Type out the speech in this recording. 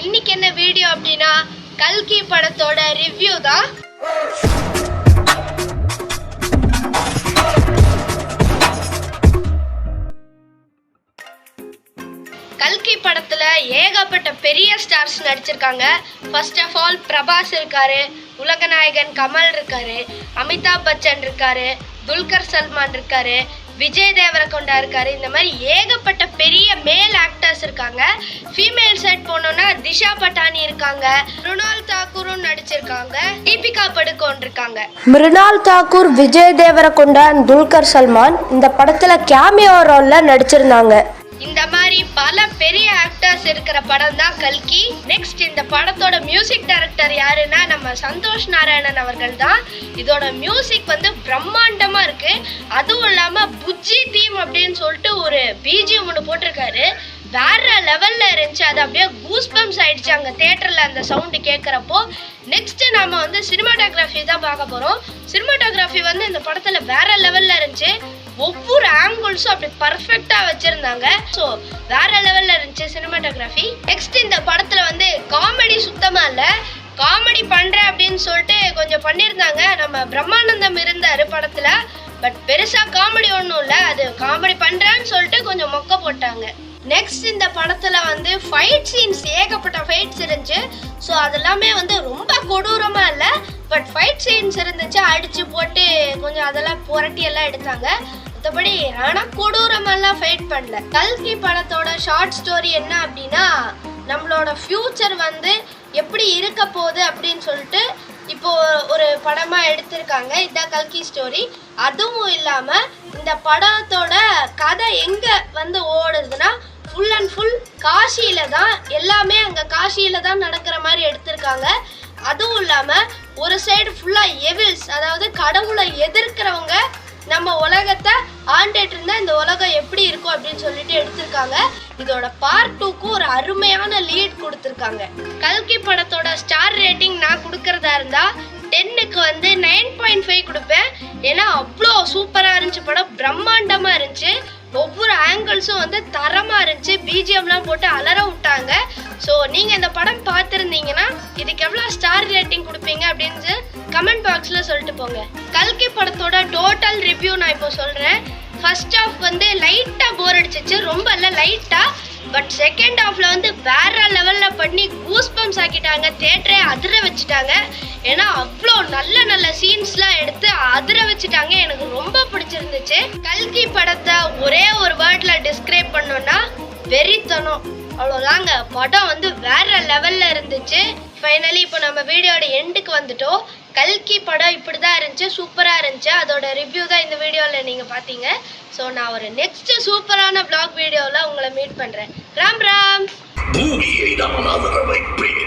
இன்னைக்கு என்ன வீடியோ அப்படின்னா கல்கி படத்தோட ரிவ்யூ தான். கல்கி படத்துல ஏகப்பட்ட பெரிய ஸ்டார்ஸ் நடிச்சிருக்காங்க. ஃபர்ஸ்ட் ஆஃப் ஆல் பிரபாஸ் இருக்காரு, உலகநாயகன் கமல் இருக்காரு, அமிதாப் பச்சன் இருக்காரு, துல்கர் சல்மான் இருக்காரு, விஜய் தேவரகொண்டா இருக்காரு. இந்த மாதிரி ஏகப்பட்ட பெரிய மேல் ஆக்டர்ஸ் இருக்காங்க. ஃபீமேல் சைட் போனோம்னா திஷா பட்டானி இருக்காங்க, மிருணால் தாக்கூரும் நடிச்சிருக்காங்க, தீபிகா படுகோன் இருக்காங்க. மிருணால் தாக்கூர், விஜய் தேவரகொண்டா, துல்கர் சல்மான் இந்த படத்துல கேமியோ ரோல்ல நடிச்சிருந்தாங்க. இந்த மாதிரி பல பெரிய ஆக்டர்ஸ் இருக்கிற படம் தான் கல்கி. நெக்ஸ்ட் இந்த படத்தோட மியூசிக் டைரக்டர் யாருன்னா நம்ம சந்தோஷ் நாராயணன் அவர்கள் தான். இதோட மியூசிக் வந்து பிரம்மாண்டமா இருக்கு. அதுவும் இல்லாம புஜ்ஜி தீம் அப்படின்னு சொல்லிட்டு ஒரு பிஜிஎம் ஒன்று போட்டிருக்காரு. வேற லெவல்ல இருந்துச்சு. அது அப்படியே கூஸ்பம்ஸ் ஆயிடுச்சு அங்க தியேட்டர்ல அந்த சவுண்டு கேட்கறப்போ. நெக்ஸ்ட் நாம வந்து சினிமாட்டோகிராஃபி தான் பார்க்க போறோம். சினிமாட்டோகிராஃபி வந்து இந்த படத்துல வேற லெவல்ல இருந்துச்சு. ஒவ்வொரு ஆங்கிள்ஸும் அப்படி பர்ஃபெக்டா வச்சிருந்தாங்க. ஸோ வேற லெவல்ல இருந்துச்சு சினிமாட்டோகிராஃபி. நெக்ஸ்ட் இந்த படத்துல வந்து காமெடி சுத்தமா இல்ல. காமெடி பண்றேன் அப்படின்னு சொல்லிட்டு கொஞ்சம் பண்ணியிருந்தாங்க. நம்ம பிரம்மானந்தம் இருந்தாரு படத்துல. பட் பெருசா காமெடி ஒன்றும் இல்லை. அது காமெடி பண்றேன்னு சொல்லிட்டு கொஞ்சம் மொக்க போட்டாங்க. நெக்ஸ்ட் இந்த படத்துல வந்து ஃபைட் சீன்ஸ் ஏகப்பட்ட ஃபைட்ஸ் இருந்துச்சு. ஸோ அதெல்லாமே வந்து ரொம்ப கொடூரமா இல்லை. பட் ஃபைட் சீன்ஸ் இருந்துச்சு. அடிச்சு போட்டு கொஞ்சம் அதெல்லாம் புரட்டி எல்லாம் எடுத்தாங்க. மற்றபடி ஆனால் கொடூரமெல்லாம் ஃபைட் பண்ணல. கல்கி படத்தோட ஷார்ட் ஸ்டோரி என்ன அப்படின்னா, நம்மளோட ஃபியூச்சர் வந்து எப்படி இருக்க போகுது அப்படின்னு சொல்லிட்டு இப்போ ஒரு படமா எடுத்திருக்காங்க. இதுதான் கல்கி ஸ்டோரி. அதுவும் இல்லாம இந்த படத்தோட கதை எங்க வந்து ஓடுதுன்னா ஃபுல் அண்ட் ஃபுல் காசியில தான். எல்லாமே அங்க காசியில தான் நடக்கிற மாதிரி எடுத்திருக்காங்க. அதுவும் இல்லாம ஒரு சைடு ஃபுல்லா எவில்ஸ், அதாவது கடவுளை எதிர்க்கிறவங்க நம்ம உலகத்தை ஆண்டுட்டு இருந்தா இந்த உலகம் எப்படி இருக்கும் அப்படின்னு சொல்லிட்டு எடுத்திருக்காங்க. இதோட பார்ட் 2க்கு ஒரு அருமையான லீட் கொடுத்துருக்காங்க. கல்கி படத்தோட ஸ்டார் ரேட்டிங் நான் கொடுக்கறதா இருந்தா 10க்கு வந்து 9.5 கொடுப்பேன். ஏன்னா அவ்வளோ சூப்பரா இருந்துச்சு படம். பிரம்மாண்டமா இருந்துச்சு. ஒவ்வொரு ஆங்கிள்ஸும் வந்து தரமா இருந்துச்சு. பிஜிஎம்லாம் போட்டு அலற விட்டாங்க. ஸோ நீங்க இந்த படம் பார்த்துருந்தீங்கன்னா இதுக்கு எவ்வளோ ஸ்டார் ரேட்டிங் கொடுப்பீங்க அப்படின்னு கமெண்ட் பாக்ஸ்ல சொல்லிட்டு போங்க. கல்கி படத்தோட டோட்டல் ரிவ்யூ நான் இப்போ சொல்றேன். ஃபர்ஸ்ட் ஹாஃப் வந்து லைட்டா போர் அடிச்சிச்சு. ரொம்ப இல்லை, லைட்டா. பட் செகண்ட் ஹாஃப்ல வந்து வேற லெவல்ல பண்ணி கூஸ்பம்ஸ் ஆக்கிட்டாங்க. தியேட்டரே அதிர வச்சுட்டாங்க. ஏன்னா அவ்வளோ நல்ல நல்ல சீன்ஸ்லாம் எடுத்து அதிர வச்சுட்டாங்க. எனக்கு ரொம்ப பிடிச்சிருந்துச்சு. கல்கி படத்தை ஒரே ஒரு வேர்ட்ல டிஸ்கிரைப் பண்ணோம்னா வெறித்தனம். அவ்வளோதாங்க. படம் வந்து வேற லெவல்ல இருந்துச்சு. ஃபைனலி இப்போ நம்ம வீடியோட எண்டுக்கு வந்துட்டோம். கல்கி படம் இப்படி தான் இருந்துச்சு. சூப்பராக இருந்துச்சு. அதோட ரிவ்யூ தான் இந்த வீடியோவில் நீங்கள் பார்த்தீங்க. ஸோ நான் ஒரு நெக்ஸ்ட் சூப்பரான vlog வீடியோவில் உங்களை மீட் பண்ணுறேன். ராம் ராம். பூமியை நான் ஆதரவைப்பேன்.